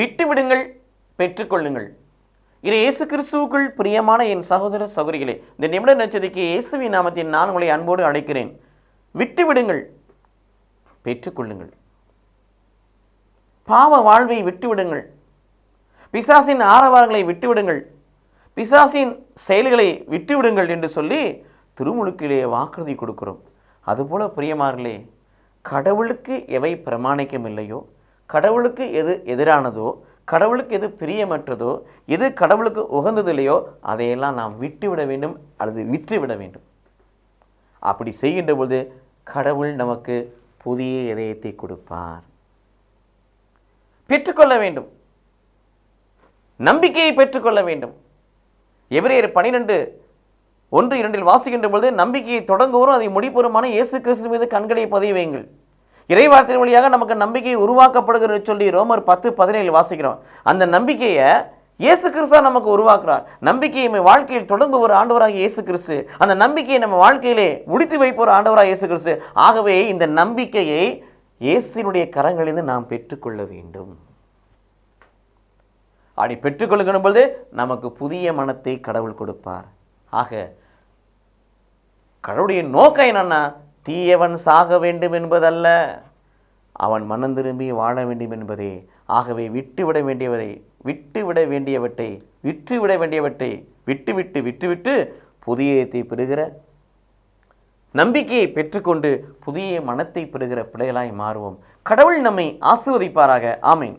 விட்டு விடுங்கள், பெற்றுக்கொள்ளுங்கள். இது இயேசு கிறிஸ்துவுக்குள் பிரியமான என் சகோதர சகோதரிகளே, இந்த நிமிட நட்சத்திரக்கு இயேசுவின் நாமத்தில் நான் உங்களை அன்போடு அழைக்கிறேன். விட்டு விடுங்கள், பெற்றுக்கொள்ளுங்கள். பாவ வாழ்வை விட்டுவிடுங்கள். பிசாசின் ஆரவாரங்களை விட்டுவிடுங்கள். பிசாசின் செயல்களை விட்டுவிடுங்கள் என்று சொல்லி திருமுழுக்கிலே வாக்குறுதி கொடுக்கிறோம். அதுபோல பிரியமார்களே, கடவுளுக்கு எவை பிரமாணிக்கம் இல்லையோ, கடவுளுக்கு எது எதிரானதோ, கடவுளுக்கு எது பிரியமற்றதோ, எது கடவுளுக்கு உகந்ததில்லையோ அதையெல்லாம் நாம் விட்டுவிட வேண்டும் அல்லது விற்றுவிட வேண்டும். அப்படி செய்கின்ற பொழுது கடவுள் நமக்கு புதிய இதயத்தை கொடுப்பார். பெற்றுக்கொள்ள வேண்டும், நம்பிக்கையை பெற்றுக்கொள்ள வேண்டும். எபிரேயர் 12:1-2 வாசிக்கின்ற பொழுது நம்பிக்கையை தொடங்குவோரும் அதை முடிப்போருமான இயேசு கிறிஸ்து மீது கண்களை பதிய வையுங்கள். இறைவார்த்தையின் வழியாக நமக்கு நம்பிக்கை உருவாக்கப்படுகிறது சொல்லி ரோமர் 10:17 வாசிக்கிறோம். அந்த நம்பிக்கையை இயேசு கிறிஸ்து நமக்கு உருவாக்குறார். நம்பிக்கையை நம்ம வாழ்க்கையில் தொடங்குவோர் ஆண்டவராக இயேசு கிறிஸ்து. அந்த நம்பிக்கையை நம்ம வாழ்க்கையிலே முடித்து வைப்போர் ஆண்டவராக இயேசு கிறிஸ்து. ஆகவே இந்த நம்பிக்கையை இயேசுவினுடைய கரங்களிலிருந்து நாம் பெற்றுக்கொள்ள வேண்டும். அப்படி பெற்றுக்கொள்ளுகிற பொழுது நமக்கு புதிய மனத்தை கடவுள் கொடுப்பார். ஆக கடவுளுடைய நோக்கம் என்னன்னா, தீயவன் சாக வேண்டும் என்பதல்ல, அவன் மனம் திரும்பி வாழ வேண்டும் என்பதே. ஆகவே விட்டுவிட வேண்டியவற்றை விட்டுவிட்டு புதியத்தை பெறுகிற நம்பிக்கையை பெற்றுக்கொண்டு புதிய மனத்தை பெறுகிற பிள்ளைகளாய் மாறுவோம். கடவுள் நம்மை ஆசீர்வதிப்பாராக. ஆமென்.